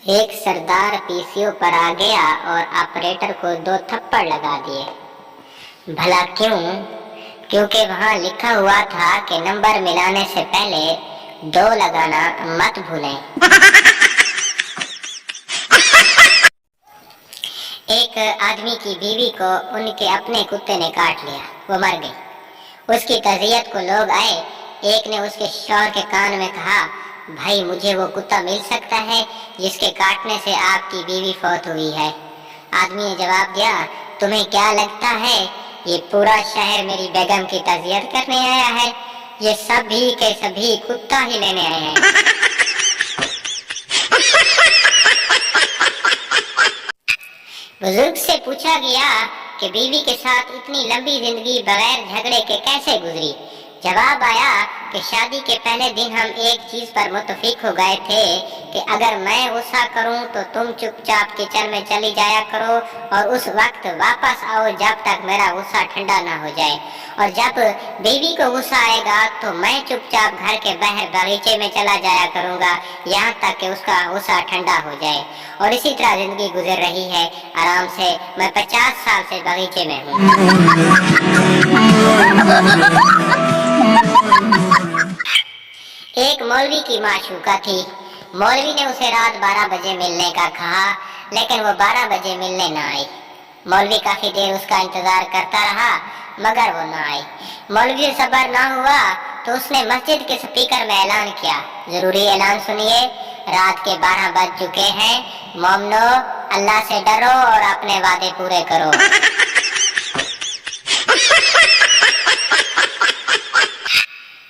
ایک سردار پی سی او پر آ گیا اور آپریٹر کو 2 تھپڑ لگا دیے۔ بھلا کیوں؟ کیونکہ وہاں لکھا ہوا تھا کہ نمبر ملانے سے پہلے 2 لگانا مت بھولیں۔ ایک آدمی کی بیوی کو ان کے اپنے کتے نے کاٹ لیا، وہ مر گئی۔ اس کی تعزیت کو لوگ آئے۔ ایک نے اس کے شوہر کے کان میں کہا، بھائی مجھے وہ کتا مل سکتا ہے جس کے کاٹنے سے آپ کی بیوی فوت ہوئی ہے؟ آدمی نے جواب دیا، تمہیں کیا لگتا ہے یہ پورا شہر میری بیگم کی تعزیت کرنے آیا ہے؟ یہ سبھی کے سبھی کتا ہی لینے آئے ہیں۔ بزرگ سے پوچھا گیا کہ بیوی کے ساتھ اتنی لمبی زندگی بغیر جھگڑے کے کیسے گزری؟ جواب آیا کہ شادی کے پہلے دن ہم ایک چیز پر متفق ہو گئے تھے کہ اگر میں غصہ کروں تو تم چپ چاپ کچن میں چلی جایا کرو اور اس وقت واپس آؤ جب تک میرا غصہ ٹھنڈا نہ ہو جائے، اور جب بیوی کو غصہ آئے گا تو میں چپ چاپ گھر کے باہر باغیچے میں چلا جایا کروں گا یہاں تک کہ اس کا غصہ ٹھنڈا ہو جائے۔ اور اسی طرح زندگی گزر رہی ہے آرام سے۔ میں 50 سال سے باغیچے میں ہوں۔ ایک مولوی کی معشوقہ تھی۔ مولوی نے اسے رات 12 بجے ملنے کا کہا، لیکن وہ 12 بجے ملنے نہ آئی۔ مولوی کافی دیر اس کا انتظار کرتا رہا مگر وہ نہ آئی۔ مولوی سے صبر نہ ہوا تو اس نے مسجد کے سپیکر میں اعلان کیا، ضروری اعلان سنیے، رات کے 12 بج چکے ہیں، مومنو اللہ سے ڈرو اور اپنے وعدے پورے کرو۔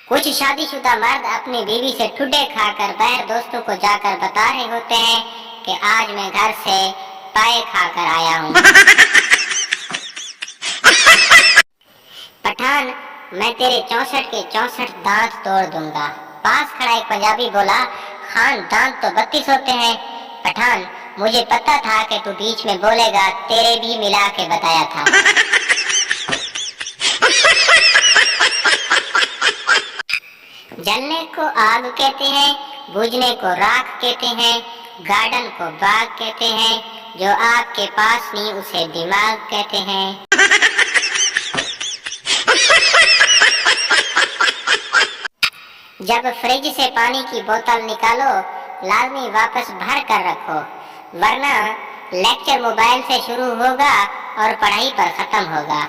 کچھ شادی شدہ مرد اپنی بیوی سے ٹھڈے کھا کر باہر دوستوں کو جا کر بتا رہے ہوتے ہیں کہ آج میں گھر سے پائے کھا کر آیا ہوں۔ پٹھان، میں تیرے 64 کے 64 دانت توڑ دوں گا۔ پاس کھڑا ایک پنجابی بولا، خان دانت تو 32 ہوتے ہیں۔ پٹھان، مجھے پتا تھا کہ تو بیچ میں بولے گا، تیرے بھی ملا کے بتایا تھا۔ جلنے کو آگ کہتے ہیں، بجھنے کو راکھ کہتے ہیں، گارڈن کو باغ کہتے ہیں، جو آپ کے پاس نہیں اسے دماغ کہتے ہیں۔ جب فریج سے پانی کی بوتل نکالو لازمی واپس بھر کر رکھو، ورنہ لیکچر موبائل سے شروع ہوگا اور پڑھائی پر ختم ہوگا۔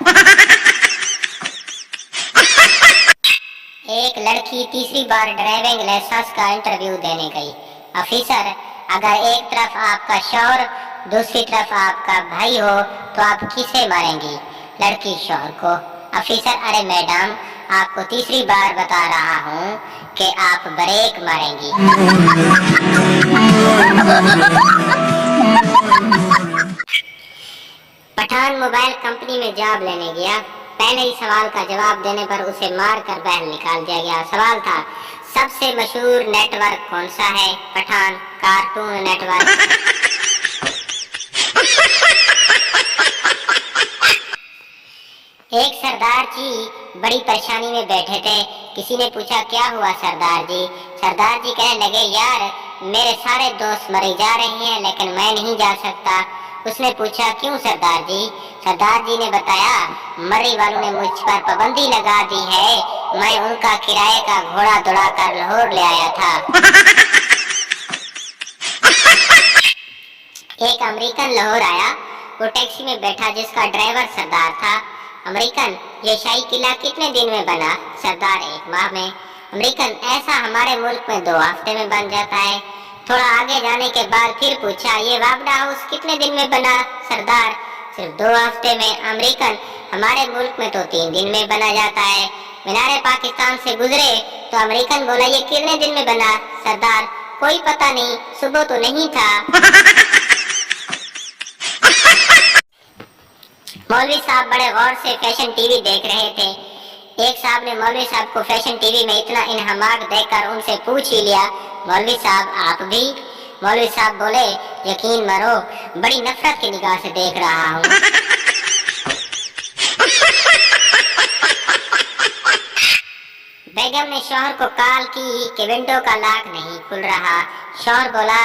ایک لڑکی تیسری بار ڈرائیونگ لائسنس کا انٹرویو دینے گئی۔ آفیسر، اگر ایک طرف آپ کا شوہر دوسری طرف آپ کا بھائی ہو تو آپ کسے ماریں گی؟ لڑکی شوہر کو۔ آفیسر، ارے میڈم، آپ کو تیسری بار بتا رہا ہوں کہ آپ بریک ماریں گی۔ پٹھان موبائل کمپنی میں جاب لینے گیا۔ پہلے ہی سوال کا جواب دینے پر اسے مار کر باہر نکال دیا گیا۔ سوال تھا، سب سے مشہور نیٹ ورک کون سا ہے؟ Pathan, cartoon network. ایک سردار جی بڑی پریشانی میں بیٹھے تھے۔ کسی نے پوچھا، کیا ہوا سردار جی؟ سردار جی کہنے لگے، یار میرے سارے دوست مرے جا رہے ہیں لیکن میں نہیں جا سکتا۔ اس نے پوچھا، کیوں سردار جی؟ سردار جی نے بتایا، مرنے والوں نے مجھ پر پابندی لگا دی ہے، میں ان کا کرائے کا گھوڑا دوڑا کر لاہور لے آیا تھا۔ ایک امریکن لاہور آیا، وہ ٹیکسی میں بیٹھا جس کا ڈرائیور سردار تھا۔ امریکن، یہ شاہی قلعہ کتنے دن میں بنا؟ سردار، 1 ماہ میں۔ امریکن، ایسا ہمارے ملک میں 2 ہفتے میں بن جاتا ہے۔ تھوڑا آگے جانے کے بعد پھر پوچھا، یہ وابڈا ہاؤس کتنے دن میں بنا؟ سردار، صرف 2 ہفتے میں۔ امریکن، ہمارے ملک میں تو 3 دن میں بنا جاتا ہے۔ مینار پاکستان سے گزرے تو امریکن بولا، یہ کتنے دن میں بنا؟ سردار، کوئی پتہ نہیں، صبح تو نہیں تھا۔ مولوی صاحب بڑے غور سے فیشن ٹی وی دیکھ رہے تھے۔ ایک صاحب نے مولوی صاحب کو فیشن ٹی وی میں اتنا انہماک دیکھ کر ان سے پوچھ ہی لیا، مولوی صاحب آپ بھی؟ مولوی صاحب بولے، یقین مانو بڑی نفرت کی نگاہ سے دیکھ رہا ہوں۔ بیگم نے شوہر کو کال کی کہ ونڈو کا لاک نہیں کھل رہا۔ شوہر بولا،